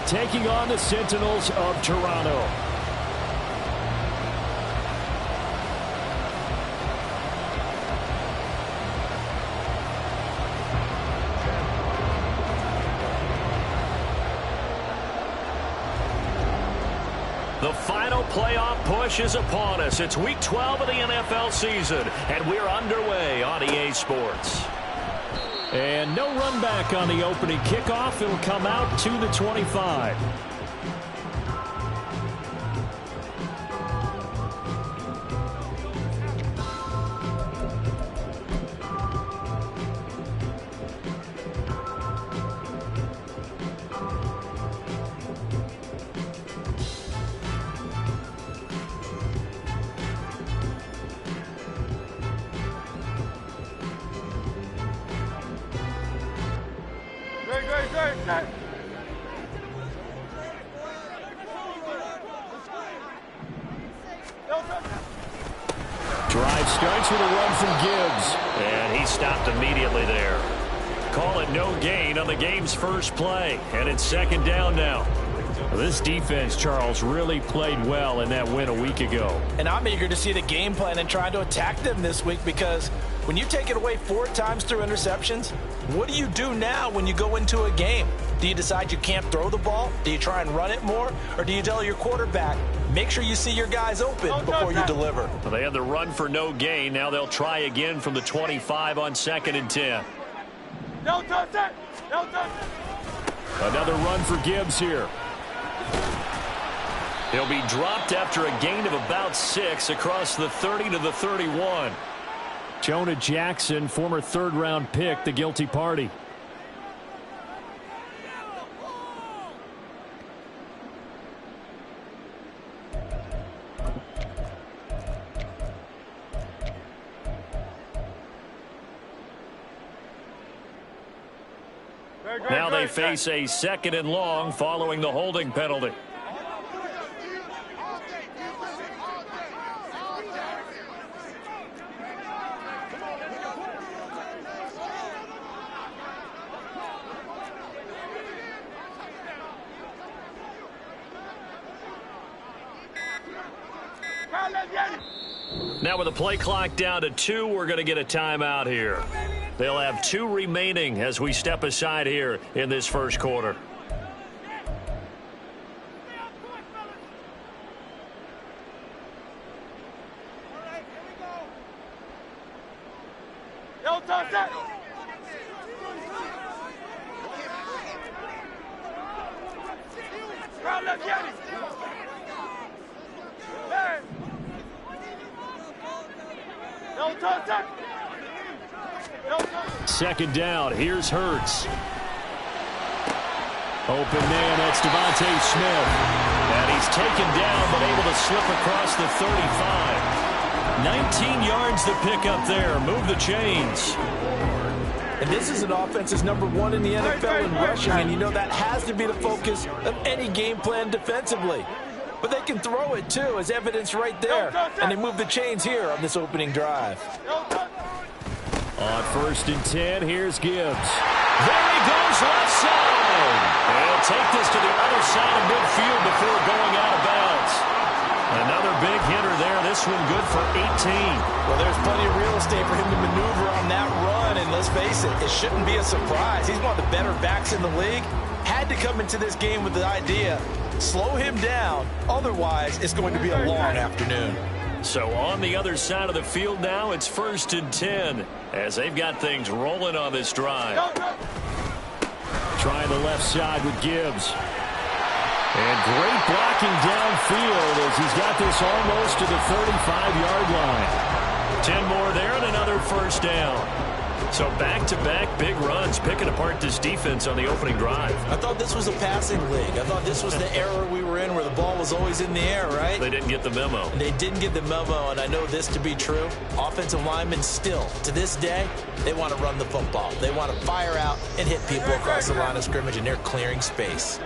taking on the Sentinels of Toronto. The final playoff push is upon us. It's Week 12 of the NFL season, and we're underway on EA Sports. And no run back on the opening kickoff. It'll come out to the 25. Drive starts with a run from Gibbs. And he stopped immediately there. Call it no gain on the game's first play. And it's second down now. This defense, Charles, really played well in that win a week ago. And I'm eager to see the game plan and try to attack them this week, because when you take it away 4 times through interceptions, what do you do now when you go into a game? Do you decide you can't throw the ball? Do you try and run it more? Or do you tell your quarterback, make sure you see your guys open before you deliver? Well, they had the run for no gain. Now they'll try again from the 25 on 2nd and 10. No touch it! No touch it! Another run for Gibbs here. He'll be dropped after a gain of about 6 across the 30 to the 31. Jonah Jackson, former third-round pick, the guilty party. Now they face a 2nd and long following the holding penalty. Now with the play clock down to 2, we're going to get a timeout here. They'll have 2 remaining as we step aside here in this first quarter. No touch it! Crowd, let's get it! Hey! No touch it! No touch it! Second down. Here's Hurts. Open man. That's Devontae Smith. And he's taken down but able to slip across the 35. 19 yards to pick up there. Move the chains. And this is an offense that's #1 in the NFL in rushing, and you know that has to be the focus of any game plan defensively. But they can throw it, too, as evidence right there. And they move the chains here on this opening drive. On 1st and 10, here's Gibbs. There he goes, left side. And he'll take this to the other side of midfield before going out of bounds. Another big hitter there. This one good for 18. Well, there's plenty of real estate for him to maneuver on that run. And let's face it, it shouldn't be a surprise. He's one of the better backs in the league. Had to come into this game with the idea, slow him down. Otherwise, it's going to be a long afternoon. So on the other side of the field now, it's 1st and 10 as they've got things rolling on this drive. Trying the left side with Gibbs. And great blocking downfield as he's got this almost to the 35-yard line. 10 more there and another first down. So back-to-back big runs, picking apart this defense on the opening drive. I thought this was a passing league. I thought this was the era we were in where the ball was always in the air, right? They didn't get the memo. They didn't get the memo, and I know this to be true. Offensive linemen still, to this day, they want to run the football. They want to fire out and hit people across the line of scrimmage, and they're clearing space.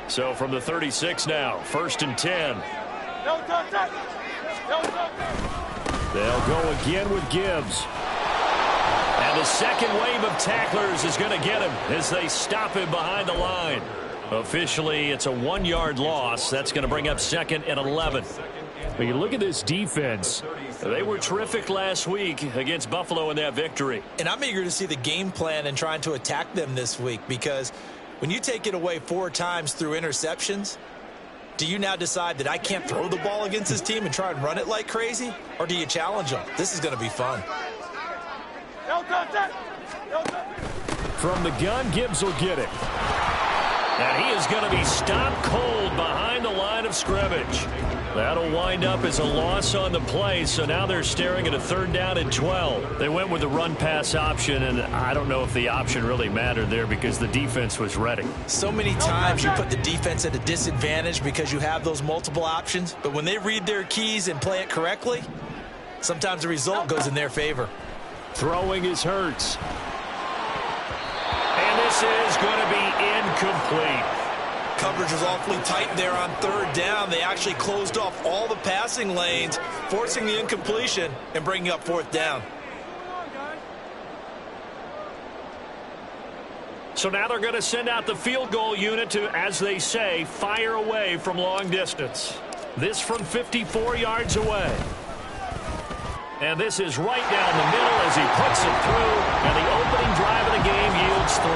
So from the 36 now, 1st and 10. No touch it! No touch it! They'll go again with Gibbs. And the second wave of tacklers is going to get him as they stop him behind the line. Officially, it's a 1-yard loss. That's going to bring up 2nd and 11. When you look at this defense, they were terrific last week against Buffalo in that victory. And I'm eager to see the game plan and trying to attack them this week, because when you take it away 4 times through interceptions, do you now decide that I can't throw the ball against this team and try and run it like crazy? Or do you challenge them? This is going to be fun. From the gun, Gibbs will get it. And he is going to be stopped cold behind the line of scrimmage. That'll wind up as a loss on the play, so now they're staring at a 3rd down and 12. They went with the run-pass option, and I don't know if the option really mattered there because the defense was ready. So many times you put the defense at a disadvantage because you have those multiple options, but when they read their keys and play it correctly, sometimes the result goes in their favor. Throwing is Hurts. And this is going to be incomplete. Coverage was awfully tight there on 3rd down. They actually closed off all the passing lanes, forcing the incompletion and bringing up 4th down. So now they're going to send out the field goal unit to, as they say, fire away from long distance. This from 54 yards away. And this is right down the middle as he puts it through, and the opening drive of the game yields 3.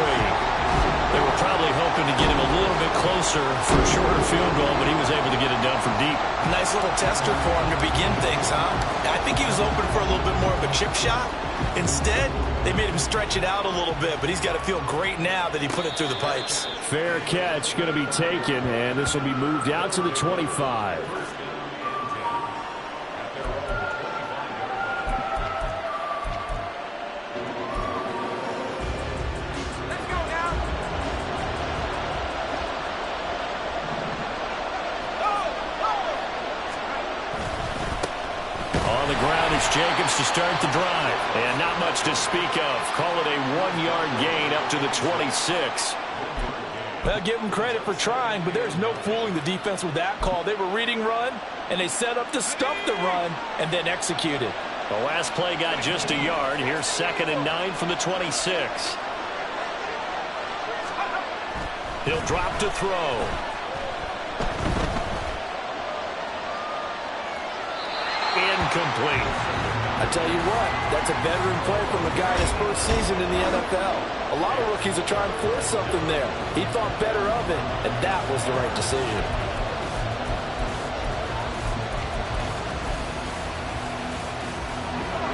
They were probably hoping to get him a little bit closer for a shorter field goal, but he was able to get it done from deep. Nice little tester for him to begin things, huh? I think he was open for a little bit more of a chip shot. Instead, they made him stretch it out a little bit, but he's got to feel great now that he put it through the pipes. Fair catch going to be taken, and this will be moved out to the 25. Jacobs to start the drive. And not much to speak of. Call it a 1-yard gain up to the 26. Well, give them credit for trying, but there's no fooling the defense with that call. They were reading run, and they set up to stuff the run and then executed. The last play got just a yard. Here's 2nd and 9 from the 26. He'll drop to throw. Incomplete. I tell you what, that's a veteran play from a guy in his first season in the NFL. A lot of rookies are trying to force something there. He thought better of it, and that was the right decision.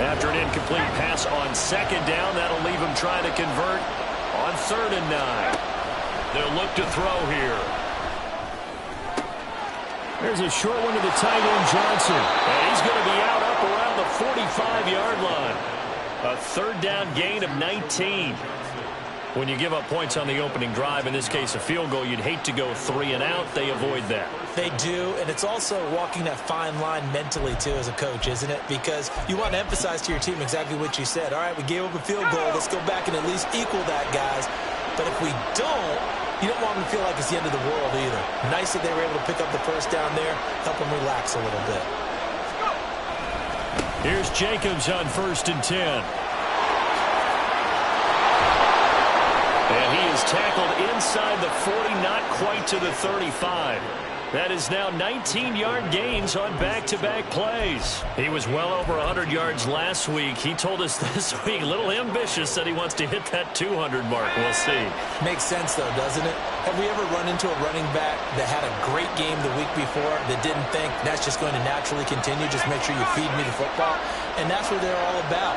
After an incomplete pass on 2nd down, that'll leave him trying to convert on 3rd and 9. They'll look to throw here. There's a short one to the tight end, Johnson. And he's going to be out up around the 45-yard line. A 3rd down gain of 19. When you give up points on the opening drive, in this case a field goal, you'd hate to go 3 and out. They avoid that. They do, and it's also walking that fine line mentally, too, as a coach, isn't it? Because you want to emphasize to your team exactly what you said. All right, we gave up a field goal. Let's go back and at least equal that, guys. But if we don't, you don't want them to feel like it's the end of the world either. Nice that they were able to pick up the 1st down there, help them relax a little bit. Here's Jacobs on 1st and 10. And he is tackled inside the 40, not quite to the 35. That is now 19-yard gains on back-to-back plays. He was well over 100 yards last week. He told us this week, a little ambitious, that he wants to hit that 200 mark. We'll see. Makes sense, though, doesn't it? Have we ever run into a running back that had a great game the week before that didn't think that's just going to naturally continue? Just make sure you feed me the football. And that's what they're all about.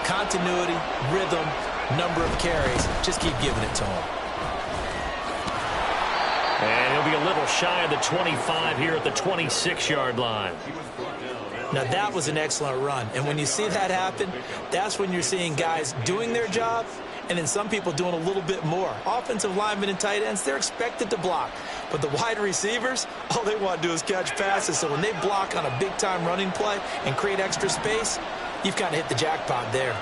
Continuity, rhythm, number of carries. Just keep giving it to him. And he'll be a little shy of the 25 here at the 26-yard line. Now, that was an excellent run. And when you see that happen, that's when you're seeing guys doing their job and then some people doing a little bit more. Offensive linemen and tight ends, they're expected to block. But the wide receivers, all they want to do is catch passes. So when they block on a big-time running play and create extra space, you've kind of hit the jackpot there.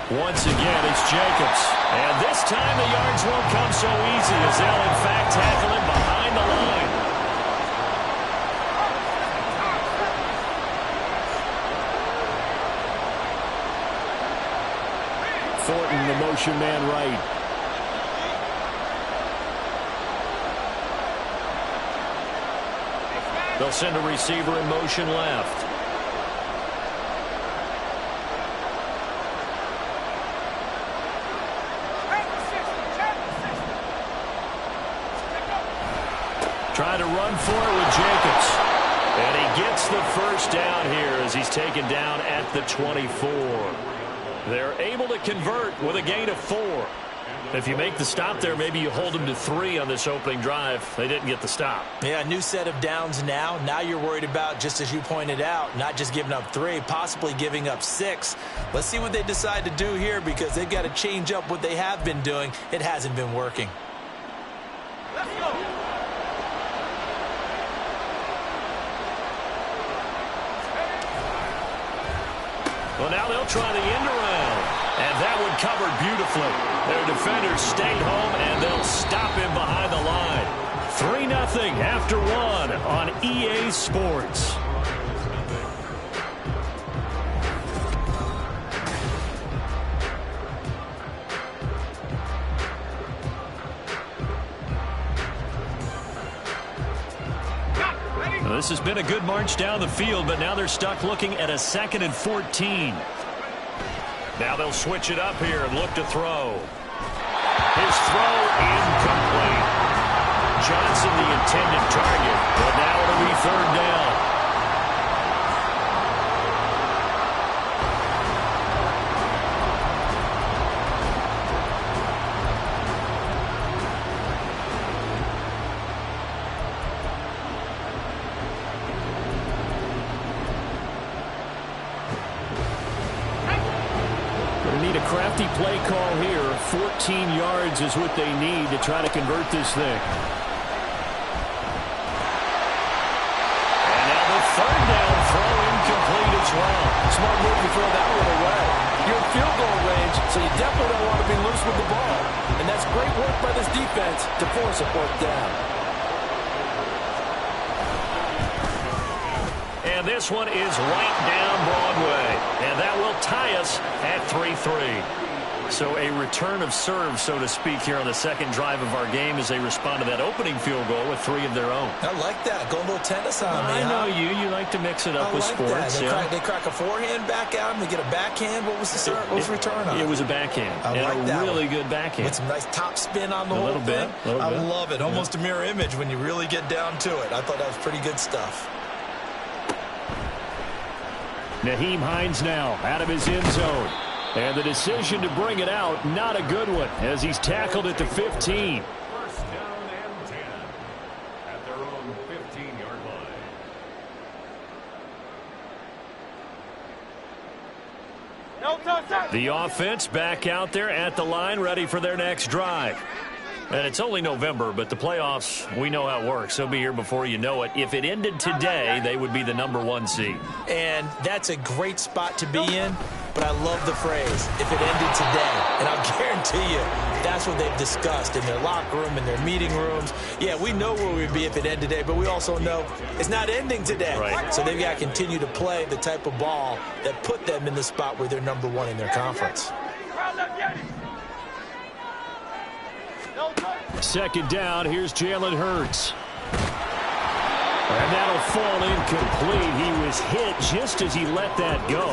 Once again, it's Jacobs. And this time the yards won't come so easy as they'll, in fact, tackle him behind the line. Thornton, the motion man right. They'll send a receiver in motion left. Trying to run for it with Jacobs. And he gets the first down here as he's taken down at the 24. They're able to convert with a gain of 4. If you make the stop there, maybe you hold them to 3 on this opening drive. They didn't get the stop. Yeah, a new set of downs now. Now you're worried about, just as you pointed out, not just giving up 3, possibly giving up 6. Let's see what they decide to do here because they've got to change up what they have been doing. It hasn't been working. Let's go. Well, now they'll try the end around. And that one covered beautifully. Their defenders stayed home, and they'll stop him behind the line. 3-0 after 1 on EA Sports. This has been a good march down the field, but now they're stuck looking at a 2nd and 14. Now they'll switch it up here and look to throw. His throw incomplete. Johnson the intended target, but now it'll be 3rd down. Crafty play call here. 14 yards is what they need to try to convert this thing. And now the 3rd down throw incomplete as well. Smart move to throw that one away. You're in field goal range, so you definitely don't want to be loose with the ball. And that's great work by this defense to force a 4th down. And this one is right down Broadway. And that will tie us at 3-3. So a return of serve, so to speak, here on the 2nd drive of our game as they respond to that opening field goal with 3 of their own. I like that. Go a little tennis on me, I know you. You like to mix it up with sports. They crack a forehand back out and they get a backhand. What was the serve? What was the return on? It was a backhand. I like and that a really one. good backhand. With some nice top spin on the whole little thing. bit. I love it. Almost a mirror image when you really get down to it. I thought that was pretty good stuff. Naheem Hines now out of his end zone. And the decision to bring it out, not a good one, as he's tackled at the 15. 1st down and 10 at their own 15-yard line. No touchdown. The offense back out there at the line, ready for their next drive. And it's only November, but the playoffs, we know how it works. They'll be here before you know it. If it ended today, they would be the #1 seed. And that's a great spot to be in, but I love the phrase, if it ended today. And I'll guarantee you, that's what they've discussed in their locker room, in their meeting rooms. Yeah, we know where we'd be if it ended today, but we also know it's not ending today. Right. So they've got to continue to play the type of ball that put them in the spot where they're #1 in their conference. 2nd down, here's Jalen Hurts. And that'll fall incomplete. He was hit just as he let that go.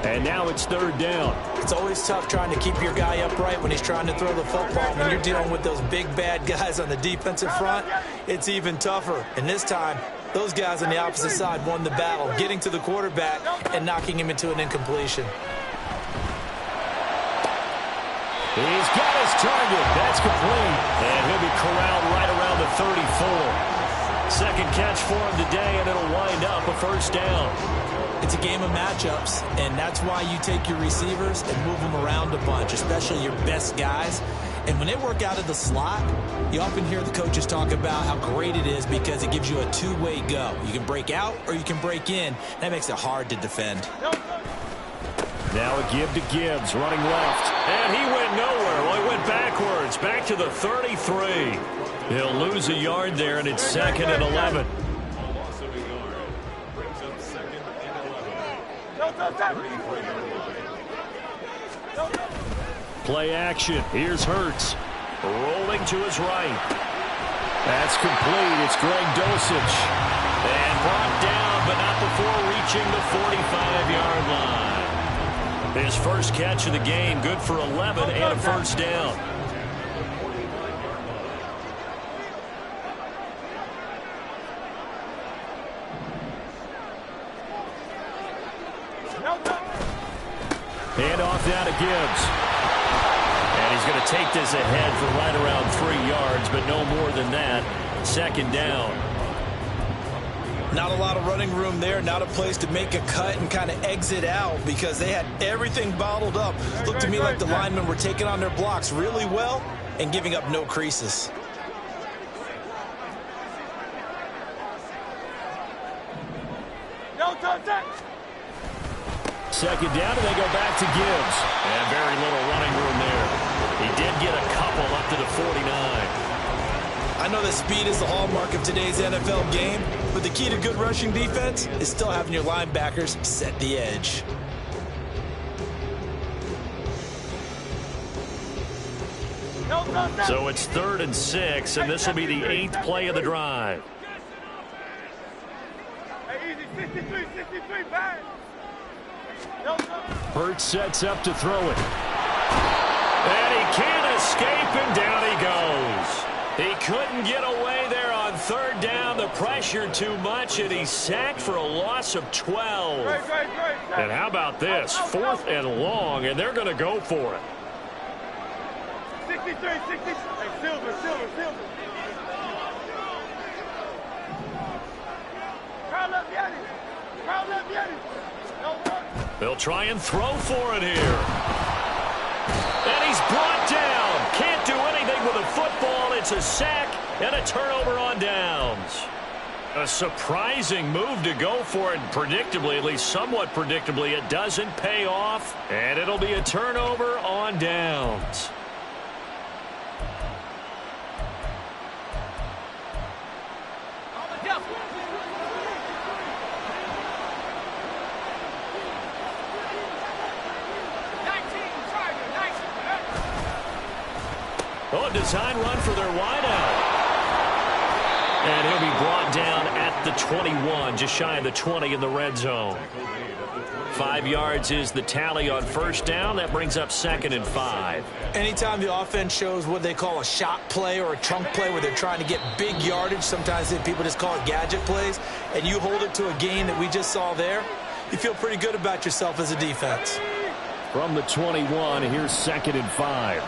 And now it's 3rd down. It's always tough trying to keep your guy upright when he's trying to throw the football. When you're dealing with those big, bad guys on the defensive front, it's even tougher. And this time, those guys on the opposite side won the battle, getting to the quarterback and knocking him into an incompletion. He's got his target. That's complete. And he'll be corralled right around the 34. 2nd catch for him today, and it'll wind up a 1st down. It's a game of matchups, and that's why you take your receivers and move them around a bunch, especially your best guys. And when they work out of the slot, you often hear the coaches talk about how great it is because it gives you a two-way go. You can break out or you can break in. That makes it hard to defend. Now a give to Gibbs, running left. And he went nowhere. Well, he went backwards, back to the 33. He'll lose a yard there, and it's 2nd and 11. Loss of a yard brings up 2nd and 11. No touchdown. 34-yard line. No touchdown. Play action. Here's Hurts. Rolling to his right. That's complete. It's Greg Dulcich. And brought down, but not before reaching the 45-yard line. His first catch of the game, good for 11 and a first down. Hand off down to Gibbs. And he's going to take this ahead for right around 3 yards, but no more than that. Second down. Not a lot of running room there. Not a place to make a cut and kind of exit out because they had everything bottled up. Looked to me like the linemen were taking on their blocks really well and giving up no creases. Second down, and they go back to Gibbs. And very little running room there. He did get a couple up to the 49. I know that speed is the hallmark of today's NFL game, but the key to good rushing defense is still having your linebackers set the edge. So it's 3rd and 6, and this will be the 8th play of the drive. Hurts sets up to throw it. And he can't escape, and down he goes. He couldn't get away there on 3rd down. The pressure too much, and he's sacked for a loss of 12. And how about this? 4th and long, and they're going to go for it. 63, 60. Hey, Silver. Crowd up, Yanni. They'll try and throw for it here. And he's brought down. Can't do anything with a football. It's a sack and a turnover on downs. A surprising move to go for it. Predictably, at least somewhat predictably, it doesn't pay off. And it'll be a turnover on downs. Oh, design run for their wideout. And he'll be brought down at the 21, just shy of the 20 in the red zone. 5 yards is the tally on 1st down. That brings up 2nd and 5. Anytime the offense shows what they call a shot play or a chunk play where they're trying to get big yardage, sometimes people just call it gadget plays, and you hold it to a gain that we just saw there, you feel pretty good about yourself as a defense. From the 21, here's 2nd and 5.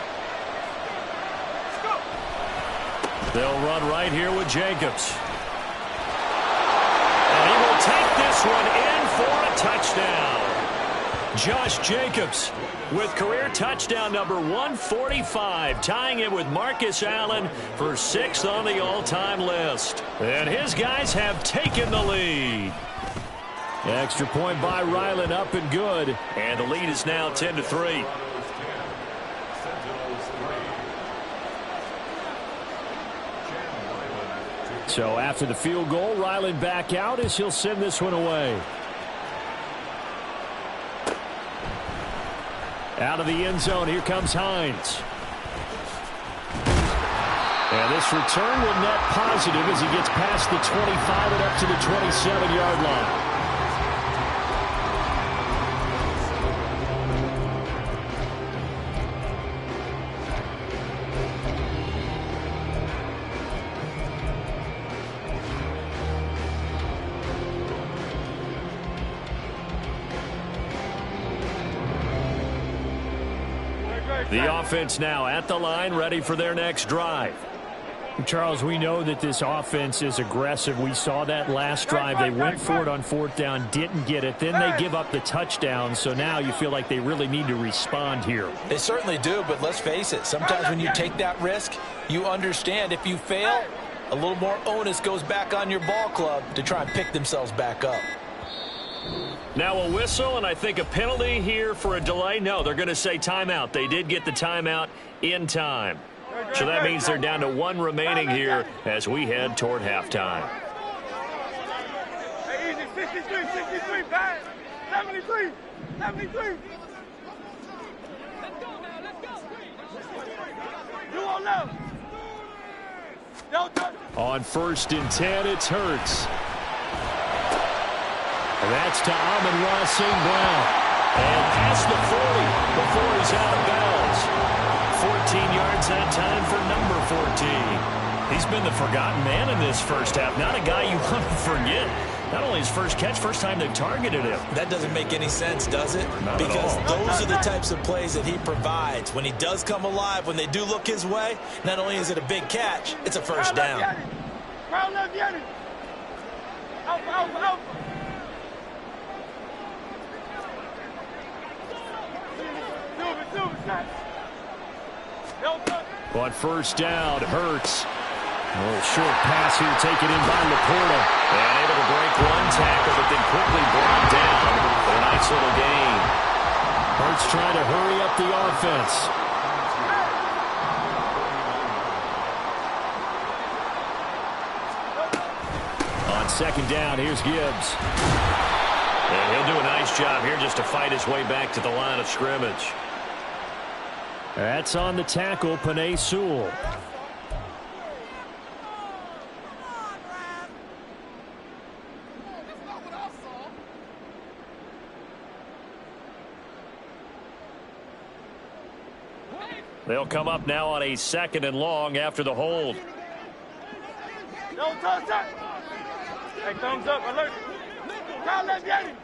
They'll run right here with Jacobs. And he will take this one in for a touchdown. Josh Jacobs with career touchdown number 145, tying it with Marcus Allen for 6th on the all-time list. And his guys have taken the lead. Extra point by Ryland, up and good. And the lead is now 10-3. So after the field goal, Ryland back out as he'll send this one away. Out of the end zone, here comes Hines. And this return will net positive as he gets past the 25 and up to the 27-yard line. The offense now at the line, ready for their next drive. Charles, we know that this offense is aggressive. We saw that last drive. They went for it on 4th down, didn't get it. Then they give up the touchdown, so now you feel like they really need to respond here. They certainly do, but let's face it. Sometimes when you take that risk, you understand if you fail, a little more onus goes back on your ball club to try and pick themselves back up. Now a whistle, and I think a penalty here for a delay. No, they're going to say timeout. They did get the timeout in time. So that means they're down to 1 remaining here as we head toward halftime. Hey, easy, 63, bang. 73. Let's go now, let's go. On 1st and 10, it's Hurts. And that's to Amon-Ra St. Brown. And past the 40 before he's out of bounds. 14 yards that time for number 14. He's been the forgotten man in this first half. Not a guy you want to forget. Not only his first catch, first time they've targeted him. That doesn't make any sense, does it? Not because at all. Those are the types of plays that he provides. When he does come alive, when they do look his way, not only is it a big catch, it's a first down. On 1st down, Hurts. A little short pass here taken in by Laporta. And able to break one tackle, but then quickly brought down for a nice little gain. Hurts trying to hurry up the offense. On 2nd down, here's Gibbs. And he'll do a nice job here just to fight his way back to the line of scrimmage. That's on the tackle, Penei Sewell. They'll come up now on a 2nd and long after the hold. Hey, thumbs up, alert. Crowd left behind him.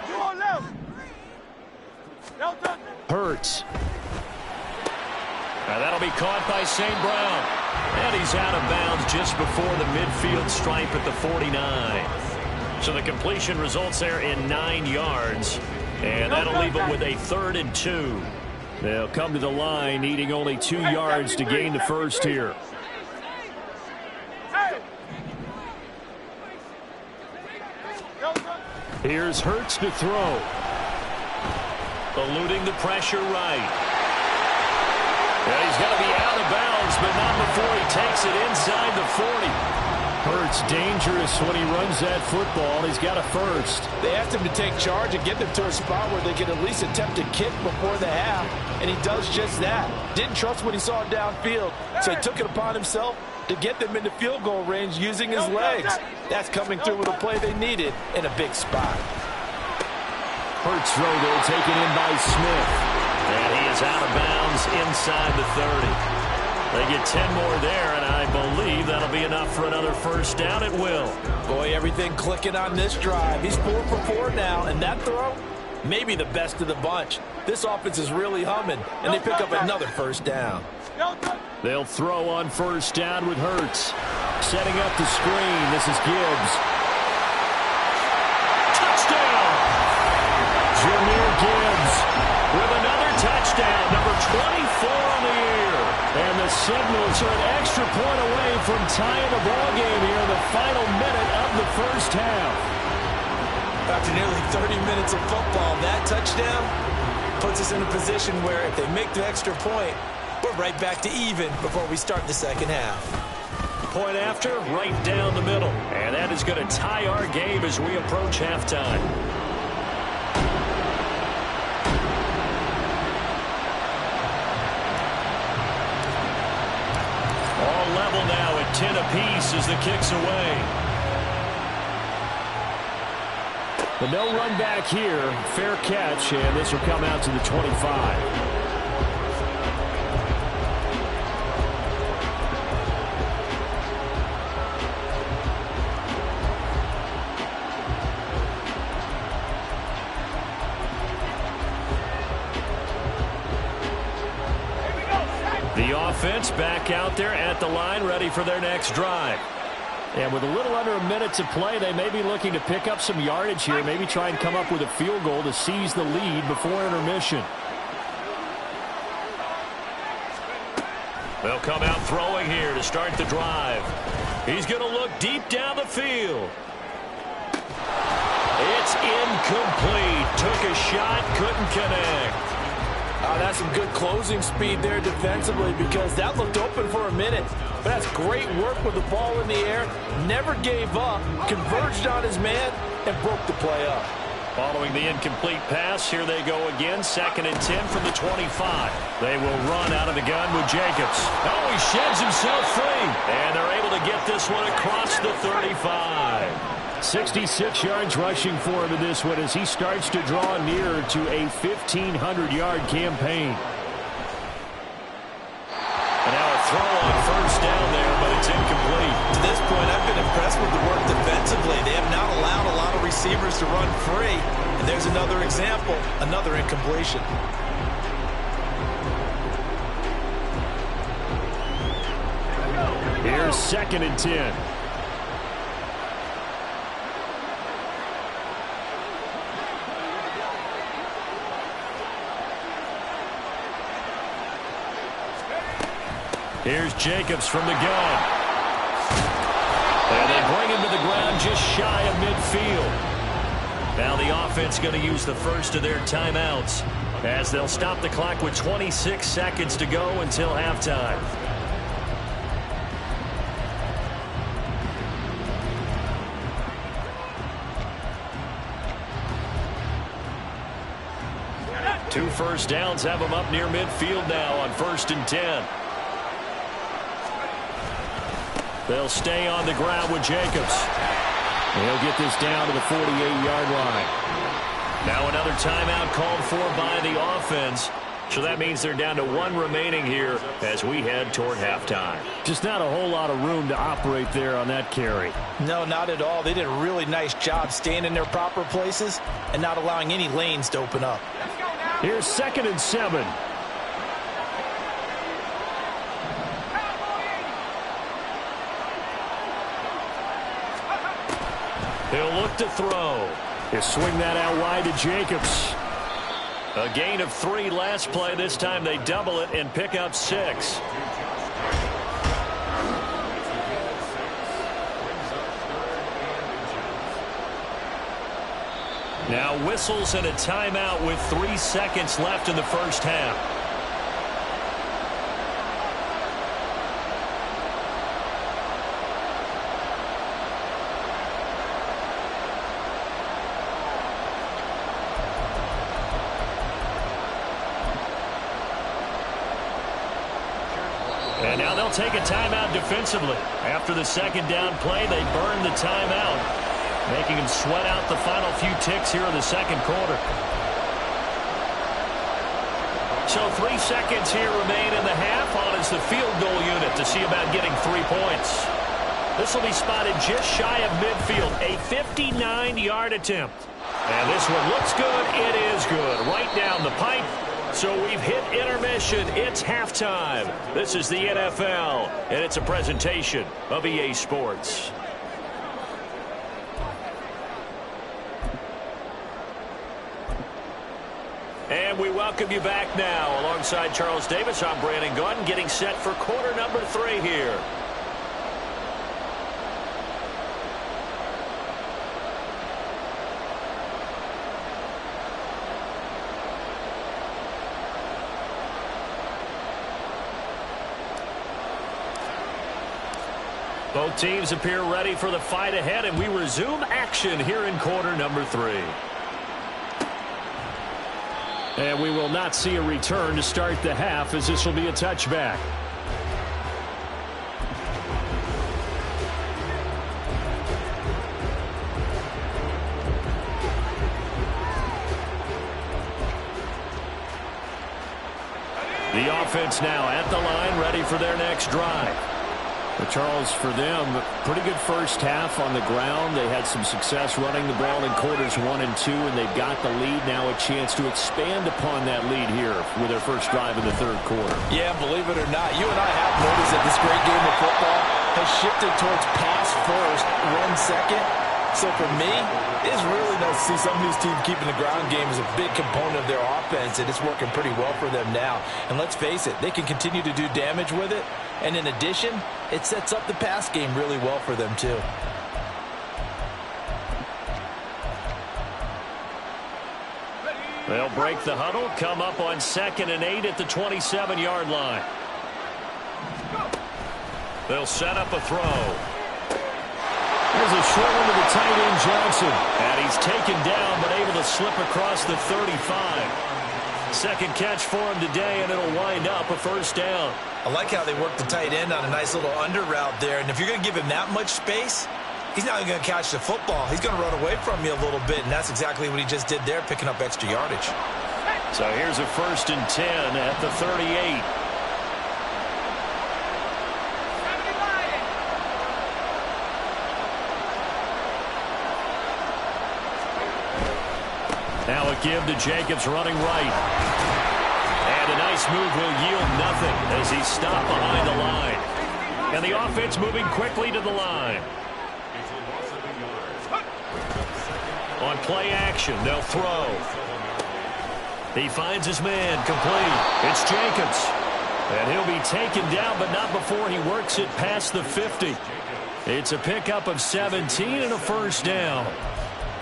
You on left. Hurts. Now that'll be caught by St. Brown. And he's out of bounds just before the midfield stripe at the 49. So the completion results there in 9 yards. And that'll leave them with a 3rd and 2. They'll come to the line needing only 2 yards to gain the first here. Here's Hurts to throw. Eluding the pressure right. Yeah, he's got to be out of bounds, but not before he takes it inside the 40. Hurts dangerous when he runs that football. He's got a first. They asked him to take charge and get them to a spot where they could at least attempt a kick before the half, and he does just that. Didn't trust what he saw downfield, so he took it upon himself to get them into field goal range using his legs. That's coming through with a play they needed in a big spot. Hurts throw there taken in by Smith. And he is out of bounds inside the 30. They get 10 more there, and I believe that'll be enough for another first down. It will. Boy, everything clicking on this drive. He's 4 for 4 now, and that throw, maybe the best of the bunch. This offense is really humming, and they pick up another first down. They'll throw on 1st down with Hurts. Setting up the screen. This is Gibbs. Touchdown! Jahmyr Gibbs With another touchdown, number 24 on the year. And the Sentinels are an extra point away from tying the ball game here in the final minute of the first half. After nearly 30 minutes of football, that touchdown puts us in a position where if they make the extra point, we're right back to even before we start the second half. Point after, right down the middle. And that is going to tie our game as we approach halftime. All level now at 10 apiece as the kick's away. But no run back here. Fair catch, and this will come out to the 25. The offense back out there at the line, ready for their next drive. And with a little under a minute to play, they may be looking to pick up some yardage here, maybe try and come up with a field goal to seize the lead before intermission. They'll come out throwing here to start the drive. He's going to look deep down the field. It's incomplete. Took a shot, couldn't connect. That's some good closing speed there defensively because that looked open for a minute. But that's great work with the ball in the air. Never gave up, converged on his man, and broke the play up. Following the incomplete pass, here they go again. 2nd and 10 from the 25. They will run out of the gun with Jacobs. Oh, he sheds himself free. And they're able to get this one across the 35. 66 yards rushing for him in this one as he starts to draw nearer to a 1,500-yard campaign. And now a throw on 1st down there, but it's incomplete. To this point, I've been impressed with the work defensively. They have not allowed a lot of receivers to run free. And there's another example, another incompletion. Here's 2nd and 10. Here's Jacobs from the gun. And they bring him to the ground just shy of midfield. Now the offense going to use the first of their timeouts as they'll stop the clock with 26 seconds to go until halftime. Two first downs have them up near midfield now on 1st and 10. They'll stay on the ground with Jacobs. He'll get this down to the 48-yard line. Now another timeout called for by the offense. So that means they're down to 1 remaining here as we head toward halftime. Just not a whole lot of room to operate there on that carry. No, not at all. They did a really nice job staying in their proper places and not allowing any lanes to open up. Here's 2nd and 7. He'll look to throw. He'll swing that out wide to Jacobs. A gain of 3 last play. This time they double it and pick up 6. Now whistles and a timeout with 3 seconds left in the first half. And now they'll take a timeout defensively. After the 2nd down play, they burn the timeout, making them sweat out the final few ticks here in the 2nd quarter. So 3 seconds here remain in the half. On is the field goal unit to see about getting 3 points. This will be spotted just shy of midfield. A 59-yard attempt. And this one looks good. It is good. Right down the pipe. So we've hit intermission. It's halftime. This is the NFL, and it's a presentation of EA Sports. And we welcome you back now. Alongside Charles Davis, I'm Brandon Gaudin, getting set for quarter number 3 here. Both teams appear ready for the fight ahead, and we resume action here in quarter number 3. And we will not see a return to start the half, as this will be a touchback. The offense now at the line, ready for their next drive. But Charles, for them, pretty good first half on the ground. They had some success running the ball in quarters 1 and 2, and they've got the lead now, a chance to expand upon that lead here with their first drive in the 3rd quarter. Yeah, believe it or not, you and I have noticed that this great game of football has shifted towards pass first, run second. So for me, it's really nice to see some of these teams keeping the ground game as a big component of their offense, and it's working pretty well for them now. And let's face it, they can continue to do damage with it. And in addition, it sets up the pass game really well for them too. They'll break the huddle, come up on 2nd and 8 at the 27-yard line. They'll set up a throw. Here's a short one to the tight end, Johnson. And he's taken down, but able to slip across the 35. Second catch for him today, and it'll wind up a first down. I like how they work the tight end on a nice little under route there. And if you're going to give him that much space, he's not even going to catch the football. He's going to run away from you a little bit, and that's exactly what he just did there, picking up extra yardage. So here's a 1st and 10 at the 38. Now a give to Jacobs running right. And a nice move will yield nothing as he's stopped behind the line. And the offense moving quickly to the line. On play action, they'll throw. He finds his man complete. It's Jacobs. And he'll be taken down, but not before he works it past the 50. It's a pickup of 17 and a first down.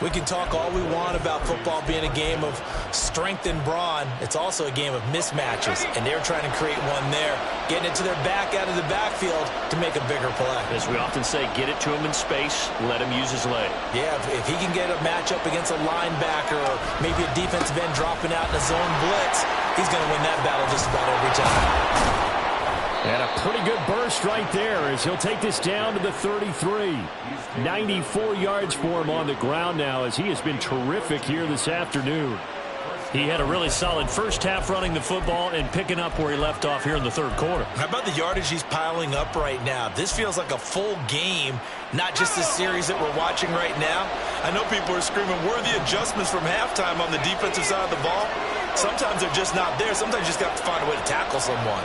We can talk all we want about football being a game of strength and brawn. It's also a game of mismatches, and they're trying to create one there, getting it to their back out of the backfield to make a bigger play. As we often say, get it to him in space, let him use his leg. Yeah, if he can get a matchup against a linebacker or maybe a defensive end dropping out in a zone blitz, he's going to win that battle just about every time. And a pretty good burst right there as he'll take this down to the 33. 94 yards for him on the ground now as he has been terrific here this afternoon. He had a really solid first half running the football and picking up where he left off here in the third quarter. How about the yardage he's piling up right now? This feels like a full game, not just this series that we're watching right now. I know people are screaming, where are the adjustments from halftime on the defensive side of the ball? Sometimes they're just not there. Sometimes you just got to find a way to tackle someone.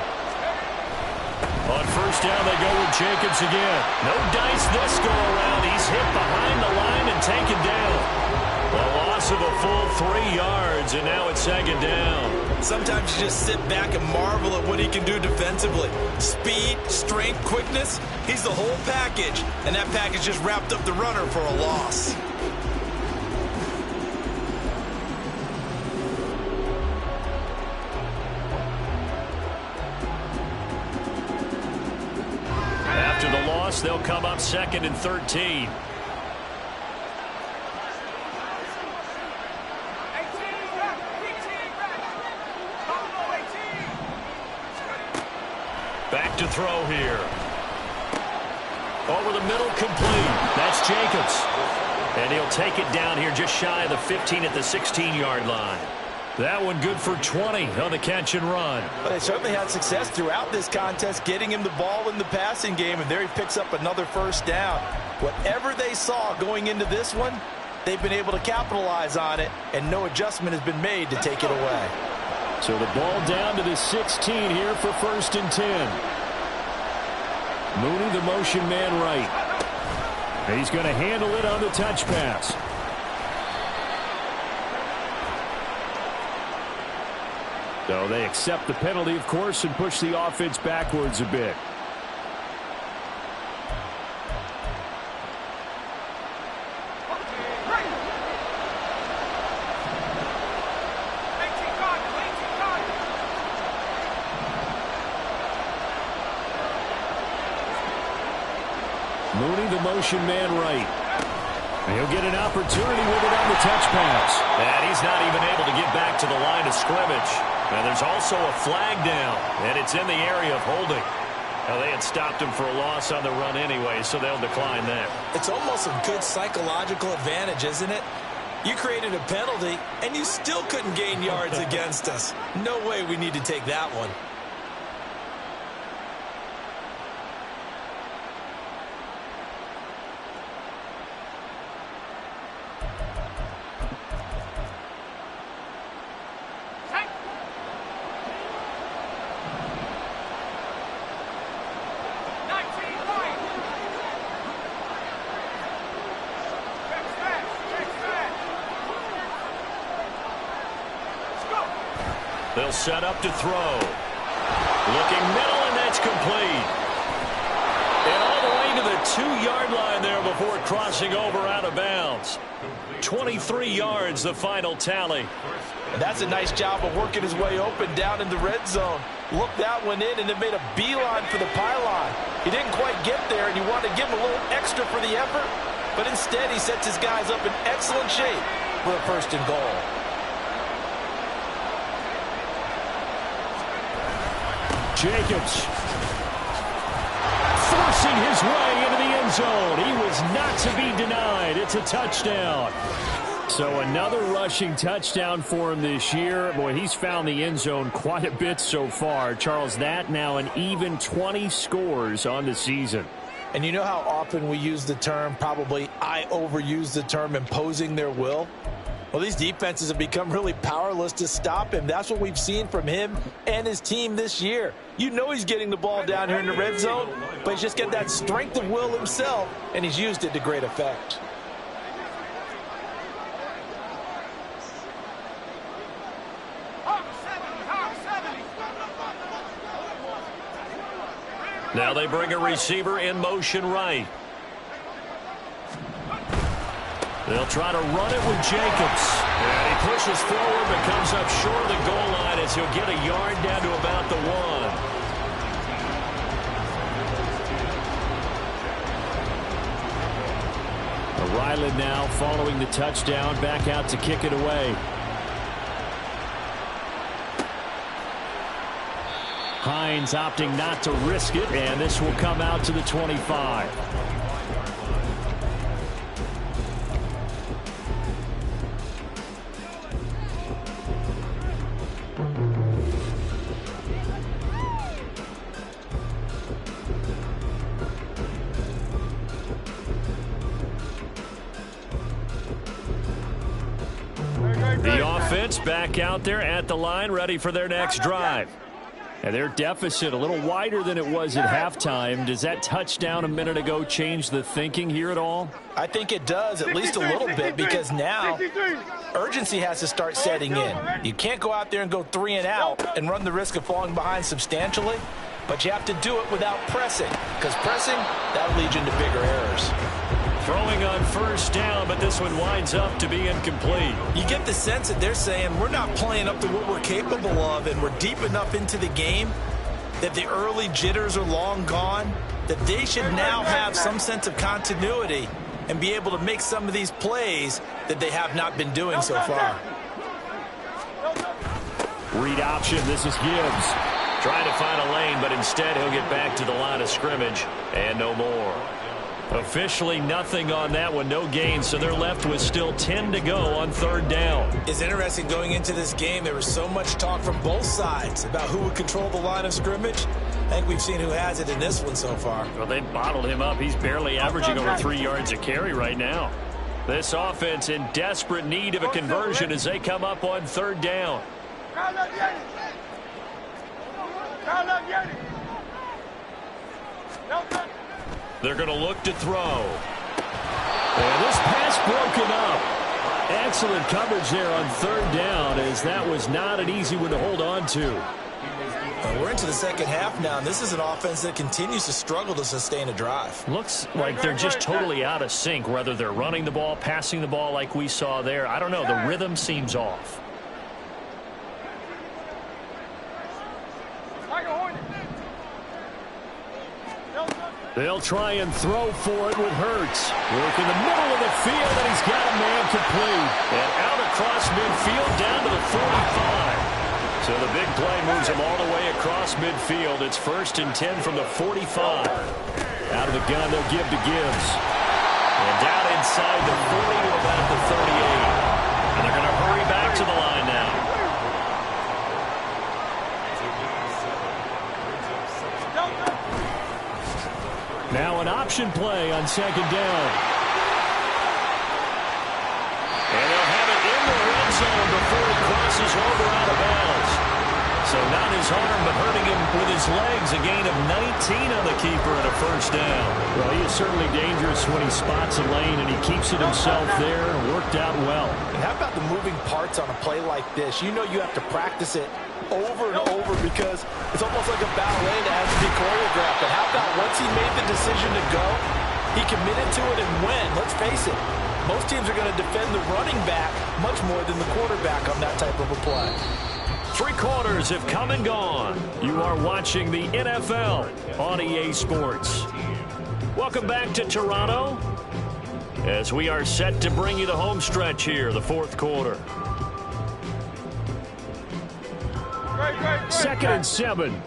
On first down, they go with Jacobs again. No dice this go-around. He's hit behind the line and taken down. A loss of a full 3 yards, and now it's second down. Sometimes you just sit back and marvel at what he can do defensively. Speed, strength, quickness, he's the whole package. And that package just wrapped up the runner for a loss. After the loss, they'll come up 2nd and 13. Back to throw here. Over the middle, complete. That's Jacobs. And he'll take it down here just shy of the 15 at the 16-yard line. That one good for 20 on the catch and run. But they certainly had success throughout this contest, getting him the ball in the passing game, and there he picks up another first down. Whatever they saw going into this one, they've been able to capitalize on it, and no adjustment has been made to take it away. So the ball down to the 16 here for 1st and 10. Mooney, the motion man right. He's going to handle it on the touch pass. So they accept the penalty, of course, and push the offense backwards a bit. Mooney, the motion man right. And he'll get an opportunity with it on the touch pass. And he's not even able to get back to the line of scrimmage. And there's also a flag down, and it's in the area of holding. Now, they had stopped him for a loss on the run anyway, so they'll decline that. It's almost a good psychological advantage, isn't it? You created a penalty, and you still couldn't gain yards against us. No way we need to take that one. They'll set up to throw. Looking middle, and that's complete. And all the way to the 2-yard line there before crossing over out of bounds. 23 yards, the final tally. And that's a nice job of working his way open down in the red zone. Looked that one in and then made a beeline for the pylon. He didn't quite get there, and you want to give him a little extra for the effort. but instead he sets his guys up in excellent shape for a 1st and goal. Jacobs forcing his way into the end zone. He was not to be denied. It's a touchdown. So another rushing touchdown for him this year. Boy, he's found the end zone quite a bit so far. Charles, that now an even 20 scores on the season. And you know how often we use the term, probably I overuse the term, imposing their will? Well, these defenses have become really powerless to stop him. That's what we've seen from him and his team this year. You know he's getting the ball down here in the red zone, but he's just got that strength of will himself, and he's used it to great effect. Now they bring a receiver in motion right. They'll try to run it with Jacobs. And he pushes forward but comes up short of the goal line as he'll get a yard down to about the 1. Ryland now following the touchdown, back out to kick it away. Hines opting not to risk it, and this will come out to the 25. The offense back out there at the line, ready for their next drive. And their deficit a little wider than it was at halftime. Does that touchdown a minute ago change the thinking here at all? I think it does, at least a little bit, because now urgency has to start setting in. You can't go out there and go 3 and out and run the risk of falling behind substantially, but you have to do it without pressing, because pressing, that'll lead you into bigger errors. Throwing on 1st down, but this one winds up to be incomplete. You get the sense that they're saying we're not playing up to what we're capable of, and we're deep enough into the game that the early jitters are long gone, that they should now have some sense of continuity and be able to make some of these plays that they have not been doing so far. Read option, this is Gibbs. Trying to find a lane, but instead he'll get back to the line of scrimmage and no more. Officially nothing on that one, no gain, so they're left with still 10 to go on 3rd down. It's interesting going into this game, there was so much talk from both sides about who would control the line of scrimmage. I think we've seen who has it in this one so far. Well, they bottled him up. He's barely averaging over 3 yards a carry right now. This offense in desperate need of a conversion as they come up on 3rd down. They're going to look to throw. And this pass broken up. Excellent coverage there on 3rd down, as that was not an easy one to hold on to. We're into the second half now, and this is an offense that continues to struggle to sustain a drive. Looks like they're just totally out of sync, whether they're running the ball, passing the ball like we saw there. I don't know. The rhythm seems off. They'll try and throw for it with Hurts. Work in the middle of the field, and he's got a man complete. And out across midfield down to the 45. So the big play moves him all the way across midfield. It's 1st and 10 from the 45. Out of the gun, they'll give to Gibbs. And down inside the 40 to about the 38. And they're going to hurry back to the line now. Now an option play on 2nd down. And they'll have it in the red zone before it crosses over out of bounds. So not his arm, but hurting him with his legs. A gain of 19 on the keeper and a 1st down. Well, he is certainly dangerous when he spots a lane, and he keeps it himself there. Worked out well. And how about the moving parts on a play like this? You know you have to practice it over and over because it's almost like a ballet that has to be choreographed. But how about once he made the decision to go, he committed to it and went. Let's face it, most teams are going to defend the running back much more than the quarterback on that type of a play. 3 quarters have come and gone. You are watching the NFL on EA Sports. Welcome back to Toronto. as we are set to bring you the home stretch here, the fourth quarter. Second and 7.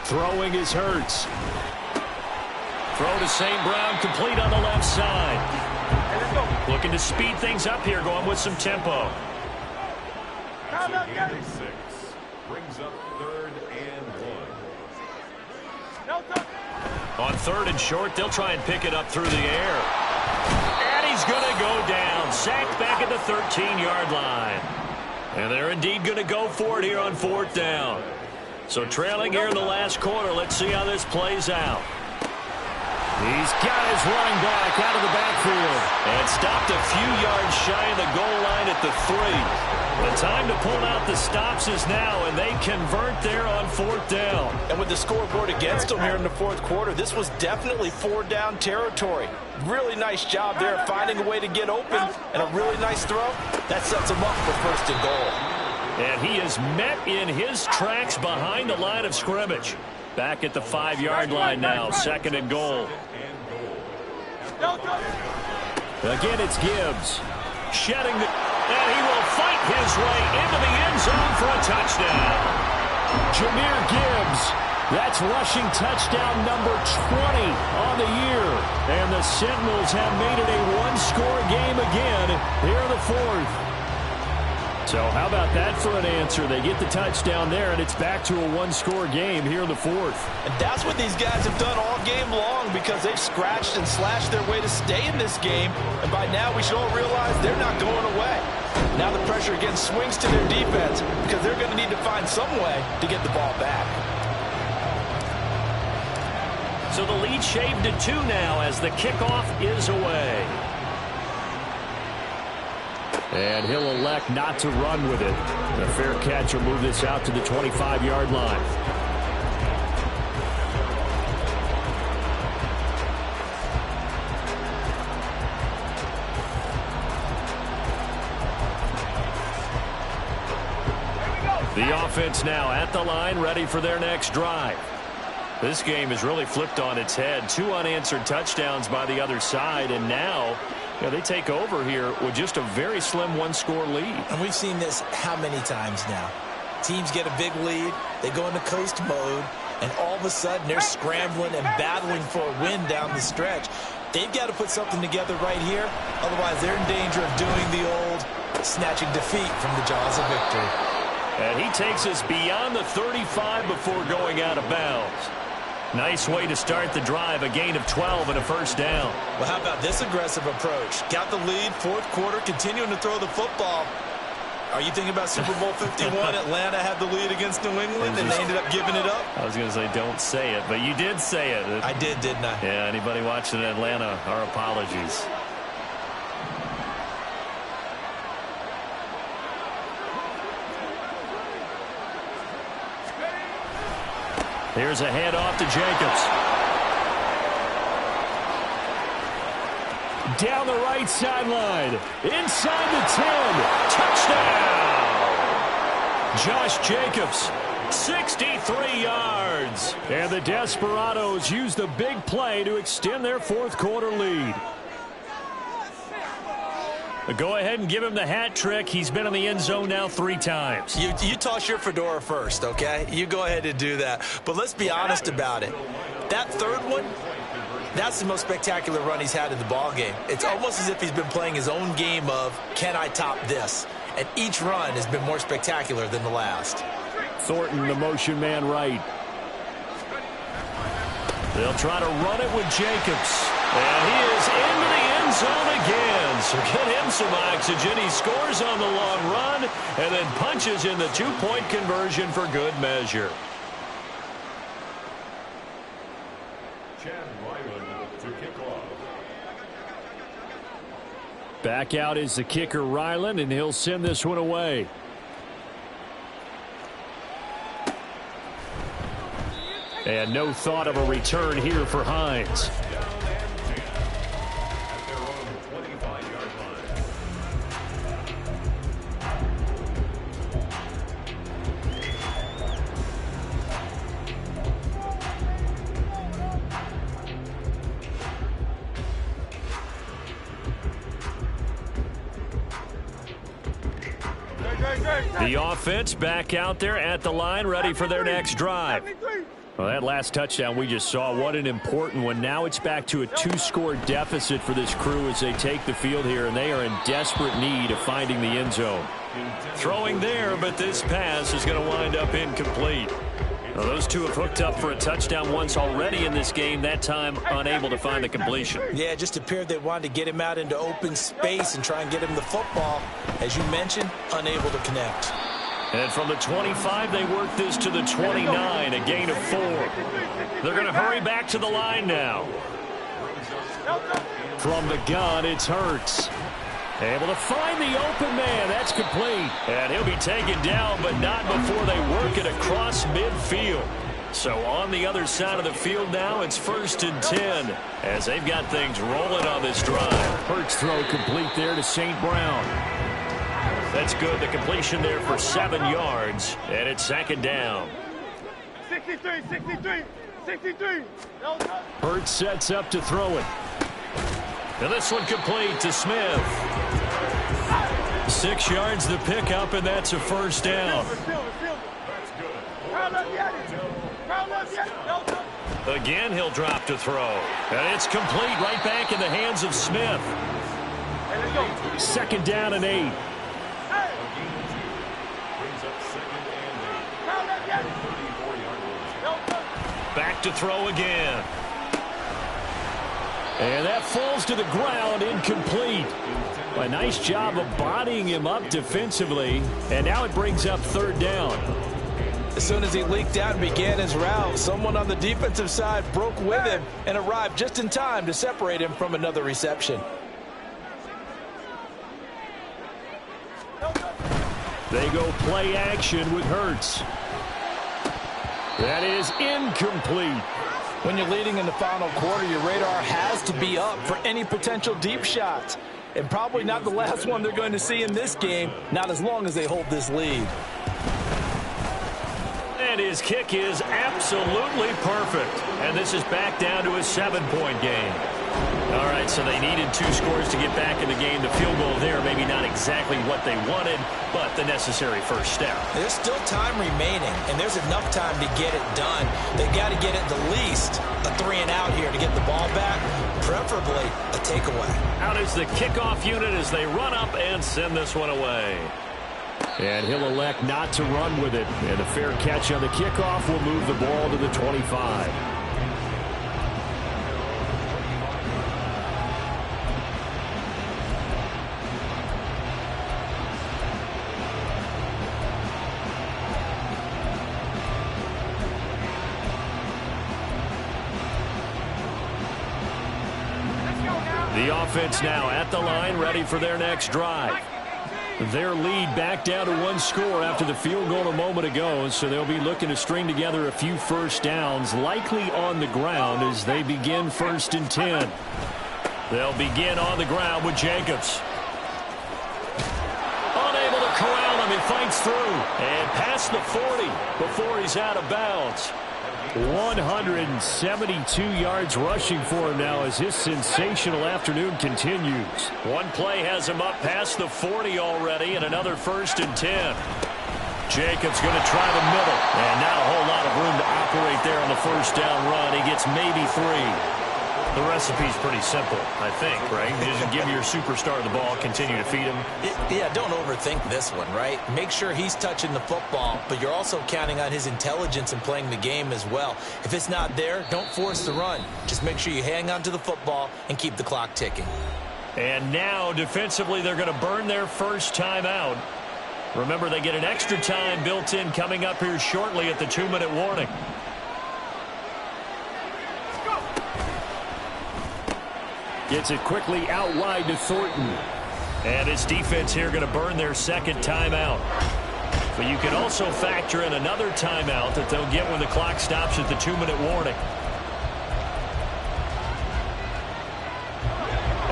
Throwing is Hurts. Throw to St. Brown, complete on the left side. Looking to speed things up here, going with some tempo. Brings up 3rd and 1. On 3rd and short, they'll try and pick it up through the air. And he's going to go down. Sacked back at the 13-yard line. And they're indeed going to go for it here on 4th down. So trailing here in the last quarter, let's see how this plays out. He's got his running back out of the backfield. And stopped a few yards shy of the goal line at the 3. The time to pull out the stops is now, and they convert there on 4th down. And with the scoreboard against them here in the fourth quarter, this was definitely 4-down territory. Really nice job there finding a way to get open, and a really nice throw. That sets them up for 1st and goal. And he is met in his tracks behind the line of scrimmage. Back at the 5-yard line now, 2nd and goal. Again, it's Gibbs. Shedding the... And he will fight his way into the end zone for a touchdown. Jahmyr Gibbs. That's rushing touchdown number 20 on the year. And the Sentinels have made it a one-score game again here in the 4th. So how about that for an answer? They get the touchdown there, and it's back to a one-score game here in the 4th. And that's what these guys have done all game long, because they've scratched and slashed their way to stay in this game. And by now, we should all realize they're not going away. Now the pressure again swings to their defense, because they're going to need to find some way to get the ball back. So the lead shaved to 2 now as the kickoff is away. And he'll elect not to run with it. A fair catch will move this out to the 25-yard line. The offense now at the line, ready for their next drive. This game is really flipped on its head. 2 unanswered touchdowns by the other side, and now they take over here with just a very slim one-score lead. And we've seen this how many times now? Teams get a big lead, they go into coast mode, and all of a sudden they're scrambling and battling for a win down the stretch. They've got to put something together right here, otherwise they're in danger of doing the old snatching defeat from the jaws of victory. And he takes us beyond the 35 before going out of bounds. Nice way to start the drive, a gain of 12 and a 1st down. Well, how about this aggressive approach? Got the lead, 4th quarter, continuing to throw the football. Are you thinking about Super Bowl 51? Atlanta had the lead against New England, and they ended up giving it up? I was going to say don't say it, but you did say it. I did, didn't I? Yeah, anybody watching Atlanta, our apologies. Here's a handoff to Jacobs. Down the right sideline. Inside the 10. Touchdown! Josh Jacobs, 63 yards. And the Desperados use the big play to extend their 4th quarter lead. Go ahead and give him the hat trick. He's been in the end zone now 3 times. You toss your fedora first, okay? You go ahead and do that. But let's be honest about it. That 3rd one, that's the most spectacular run he's had in the ballgame. It's almost as if he's been playing his own game of, can I top this? And each run has been more spectacular than the last. Thornton, the motion man right. They'll try to run it with Jacobs. And he is into the end zone again. So get him some oxygen. He scores on the long run and then punches in the 2-point conversion for good measure. Chad Ryland to kick off. Back out is the kicker, Ryland, and he'll send this one away. And no thought of a return here for Hines. The offense back out there at the line, ready for their next drive. Well, that last touchdown we just saw, what an important one. Now it's back to a 2-score deficit for this crew as they take the field here, and they are in desperate need of finding the end zone. Throwing there, but this pass is going to wind up incomplete. Well, those two have hooked up for a touchdown once already in this game, that time unable to find the completion. Yeah, it just appeared they wanted to get him out into open space and try and get him the football. As you mentioned, unable to connect. And from the 25, they work this to the 29, a gain of 4. They're going to hurry back to the line now. From the gun, it's Hurts. Able to find the open man. That's complete. And he'll be taken down, but not before they work it across midfield. So on the other side of the field now, it's 1st and 10 as they've got things rolling on this drive. Hurts throw complete there to St. Brown. That's good. The completion there for 7 yards, and it's 2nd down. 63. Hurts sets up to throw it. And this one complete to Smith. 6 yards the pickup, and that's a 1st down. Again, he'll drop to throw. And it's complete right back in the hands of Smith. 2nd down and 8. Back to throw again. And that falls to the ground, incomplete. A nice job of bodying him up defensively. And now it brings up 3rd down. As soon as he leaked out and began his route, someone on the defensive side broke with him and arrived just in time to separate him from another reception. They go play action with Hurts. That is incomplete. When you're leading in the final quarter, your radar has to be up for any potential deep shots. And probably not the last one they're going to see in this game, not as long as they hold this lead. And his kick is absolutely perfect. And this is back down to a 7-point game. All right, so they needed 2 scores to get back in the game. The field goal there, maybe not exactly what they wanted, but the necessary first step. There's still time remaining, and there's enough time to get it done. They've got to get at the least a 3-and-out here to get the ball back, preferably a takeaway. Out is the kickoff unit as they run up and send this one away. And he'll elect not to run with it. And a fair catch on the kickoff will move the ball to the 25. The offense now at the line, ready for their next drive. Their lead back down to 1 score after the field goal a moment ago, so they'll be looking to string together a few first downs, likely on the ground as they begin 1st and 10. They'll begin on the ground with Jacobs. Unable to corral him, he fights through and past the 40 before he's out of bounds. 172 yards rushing for him now as his sensational afternoon continues. One play has him up past the 40 already, and another 1st and 10. Jacobs going to try the middle, and not a whole lot of room to operate there on the 1st down run. He gets maybe 3. The recipe's pretty simple, I think, right? You just give your superstar the ball, continue to feed him. Yeah, don't overthink this one, right? Make sure he's touching the football, but you're also counting on his intelligence in playing the game as well. If it's not there, don't force the run. Just make sure you hang on to the football and keep the clock ticking. And now, defensively, they're going to burn their first timeout. Remember, they get an extra time built in coming up here shortly at the 2-minute warning. Gets it quickly out wide to Thornton. And his defense here going to burn their 2nd timeout. But you can also factor in another timeout that they'll get when the clock stops at the 2-minute warning.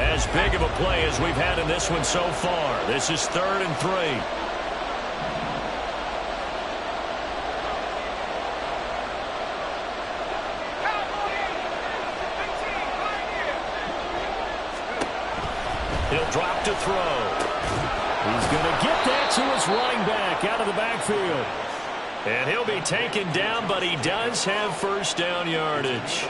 As big of a play as we've had in this one so far. This is 3rd and 3. He'll drop to throw. He's going to get that to his running back out of the backfield. And he'll be taken down, but he does have first down yardage.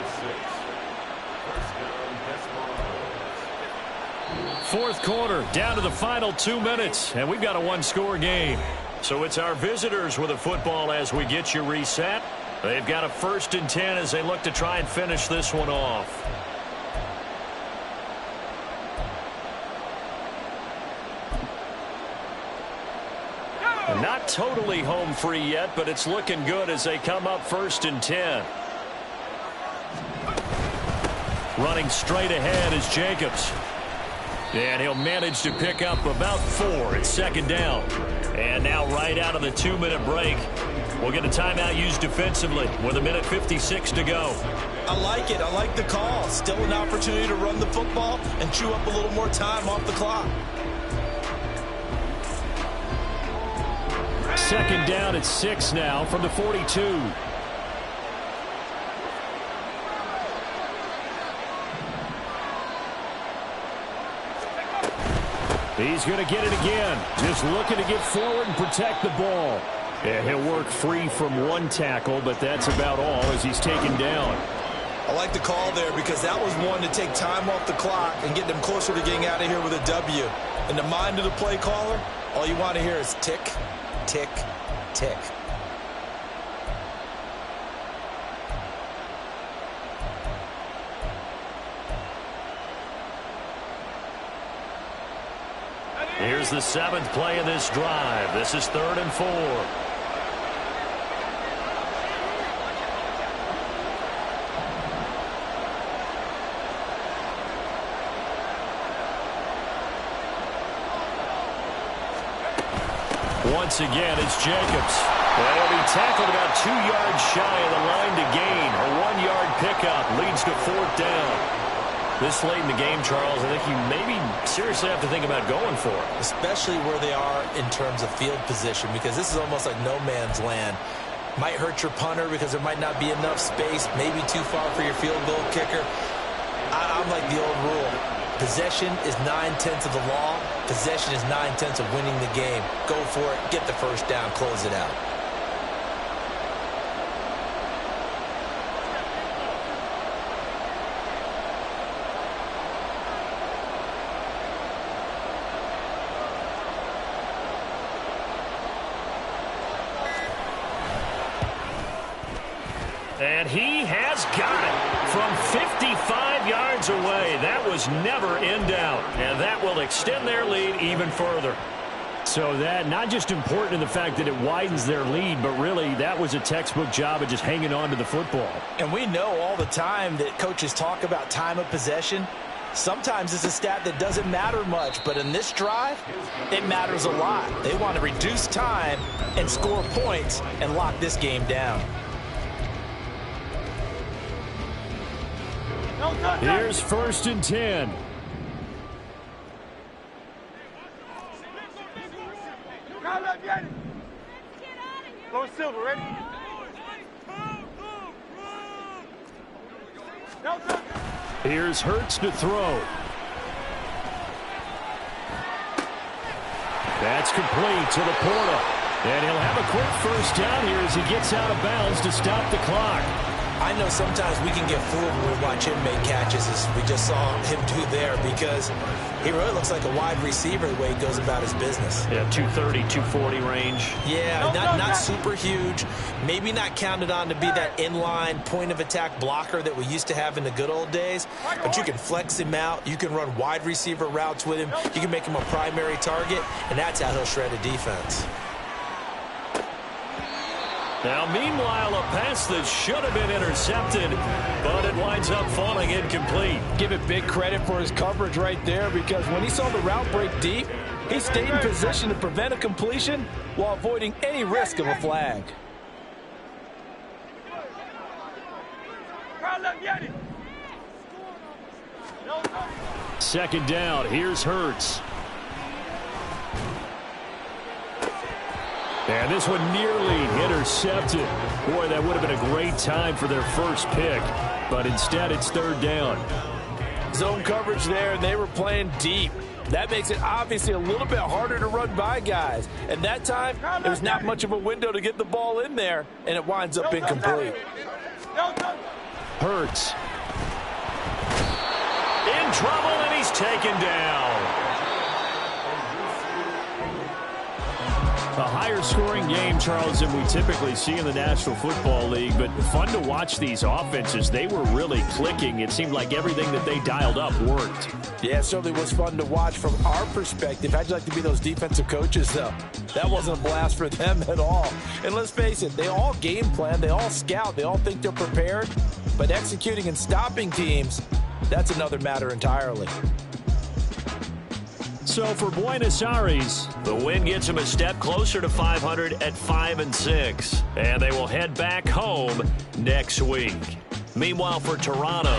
Fourth quarter, down to the final 2 minutes, and we've got a one-score game. So it's our visitors with the football as we get you reset. They've got a 1st and 10 as they look to try and finish this one off. Not totally home free yet, but it's looking good as they come up 1st and 10. Running straight ahead is Jacobs. And he'll manage to pick up about 4 at 2nd down. And now right out of the 2-minute break, we'll get a timeout used defensively with 1:56 to go. I like it. I like the call. Still an opportunity to run the football and chew up a little more time off the clock. 2nd down at 6 now from the 42. He's going to get it again. Just looking to get forward and protect the ball. And he'll work free from one tackle, but that's about all as he's taken down. I like the call there because that was one to take time off the clock and get them closer to getting out of here with a W. In the mind of the play caller, all you want to hear is tick, tick, tick. Here's the 7th play of this drive. This is 3rd and 4. Once again, it's Jacobs. And he'll be tackled about 2 yards shy of the line to gain. A 1-yard pickup leads to 4th down. This late in the game, Charles, I think you maybe seriously have to think about going for it. Especially where they are in terms of field position, because this is almost like no man's land. Might hurt your punter because there might not be enough space, maybe too far for your field goal kicker. I'm like the old rule. Possession is 9/10 of the law. Possession is 9/10 of winning the game. Go for it, get the first down, close it out. And he has got it from 55 yards away. That was never in doubt. And that will extend their lead even further. So that not just important in the fact that it widens their lead, but really that was a textbook job of just hanging on to the football. And we know all the time that coaches talk about time of possession. Sometimes it's a stat that doesn't matter much, but in this drive, it matters a lot. They want to reduce time and score points and lock this game down. Here's 1st and 10. Go Silver, ready? Here's Hurts to throw. That's complete to Laporta. And he'll have a quick first down here as he gets out of bounds to stop the clock. I know sometimes we can get fooled when we watch him make catches, as we just saw him do there, because he really looks like a wide receiver the way he goes about his business. Yeah, 230, 240 range. Yeah, not super huge. Maybe not counted on to be that inline point-of-attack blocker that we used to have in the good old days, but you can flex him out. You can run wide receiver routes with him. You can make him a primary target, and that's how he'll shred a defense. Now, meanwhile, a pass that should have been intercepted, but it winds up falling incomplete. Give it big credit for his coverage right there, because when he saw the route break deep, he stayed in position to prevent a completion while avoiding any risk of a flag. Second down. Here's Hurts. And this one nearly intercepted. Boy, that would have been a great time for their first pick. But instead, it's 3rd down. Zone coverage there, and they were playing deep. That makes it obviously a little bit harder to run by guys. And that time, there's not much of a window to get the ball in there, and it winds up incomplete. Hurts. In trouble, and he's taken down. A higher scoring game, Charles, than we typically see in the National Football League, but fun to watch these offenses. They were really clicking. It seemed like everything that they dialed up worked. Yeah, it certainly was fun to watch from our perspective. How'd you like to be those defensive coaches, though? That wasn't a blast for them at all. And let's face it, they all game plan, they all scout, they all think they're prepared, but executing and stopping teams, that's another matter entirely. So for Buenos Aires, the win gets them a step closer to 500 at 5-6. And they will head back home next week. Meanwhile, for Toronto,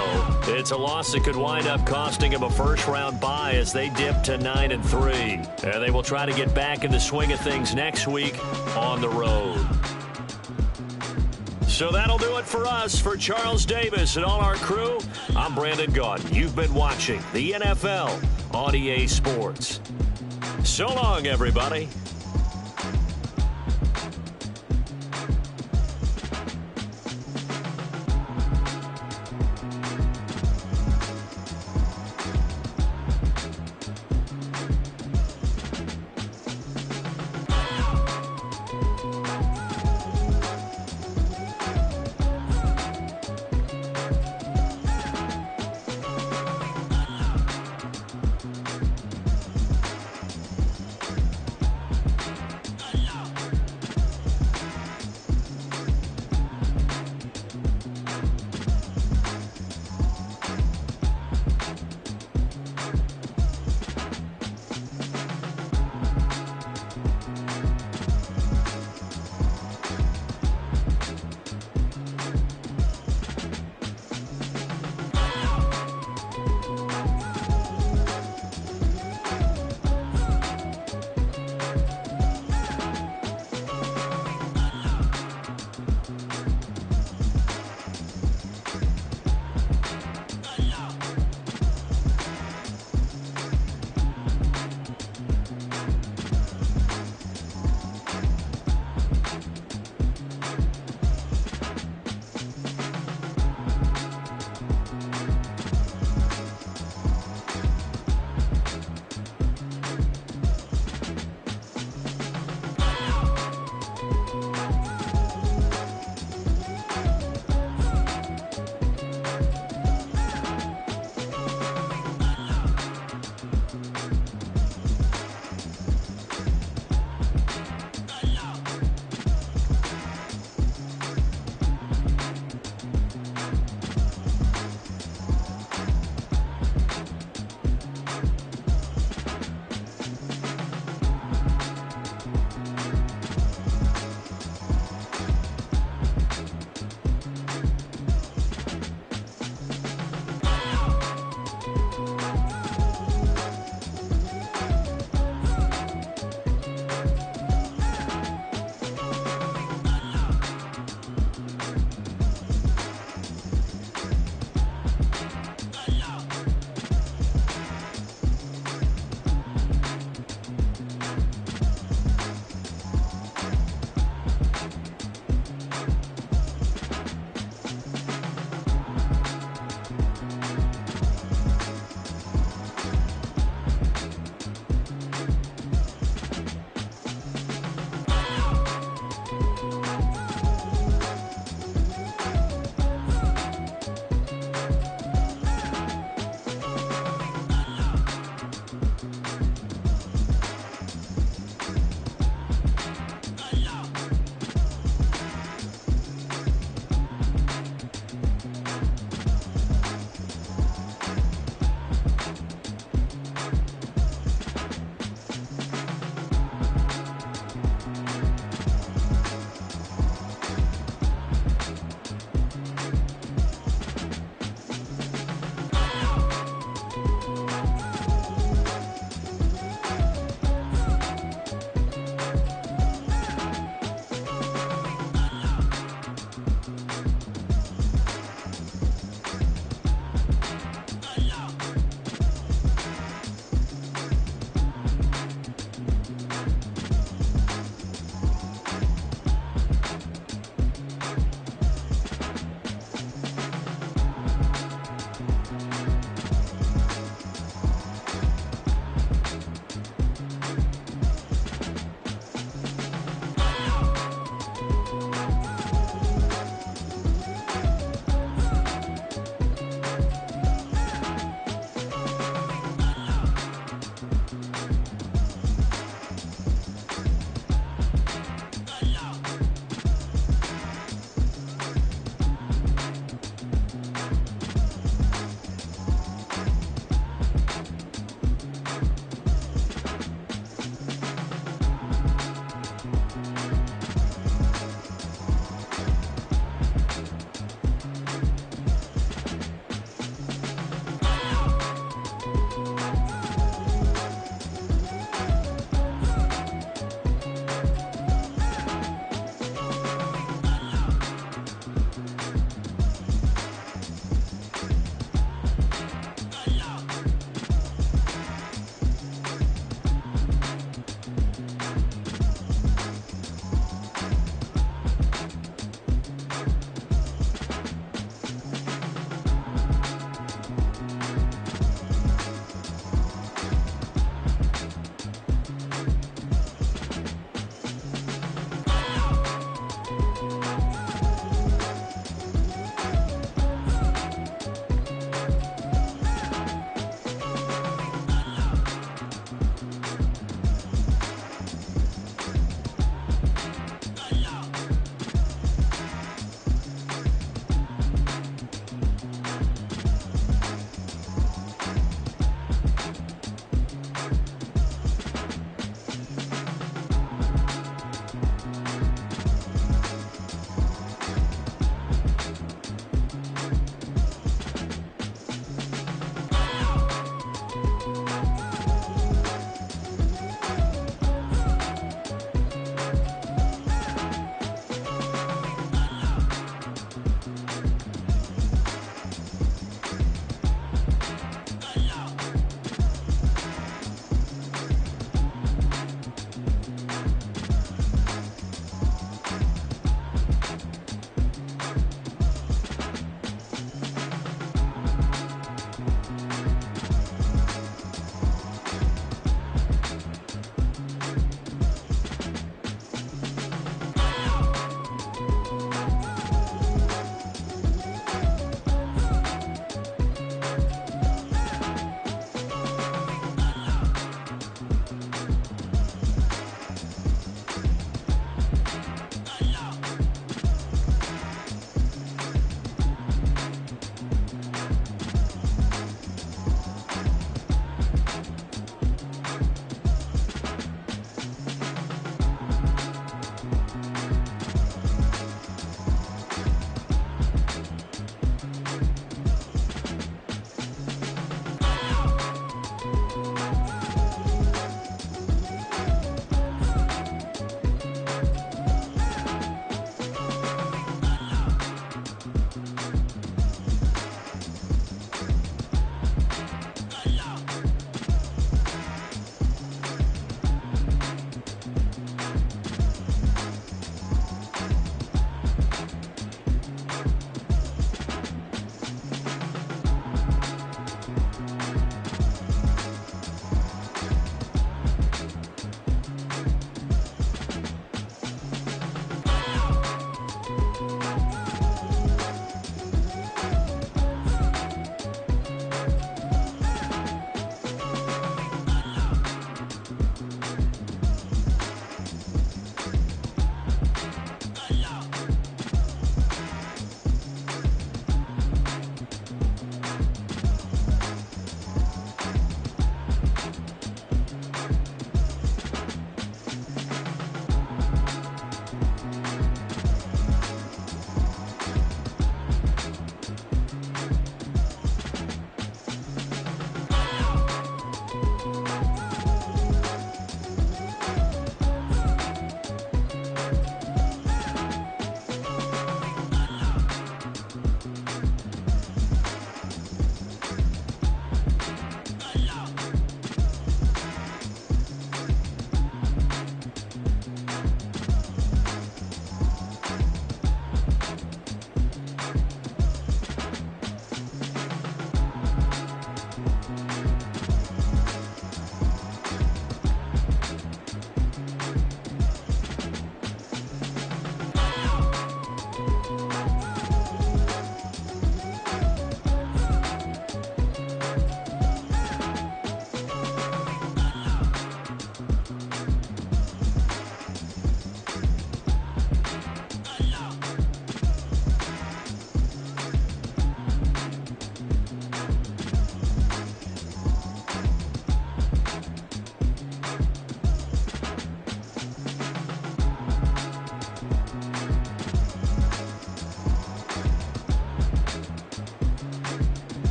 it's a loss that could wind up costing them a first-round bye as they dip to 9-3. And they will try to get back in the swing of things next week on the road. So that'll do it for us. For Charles Davis and all our crew, I'm Brandon Gaudin. You've been watching the NFL on EA Sports. So long, everybody.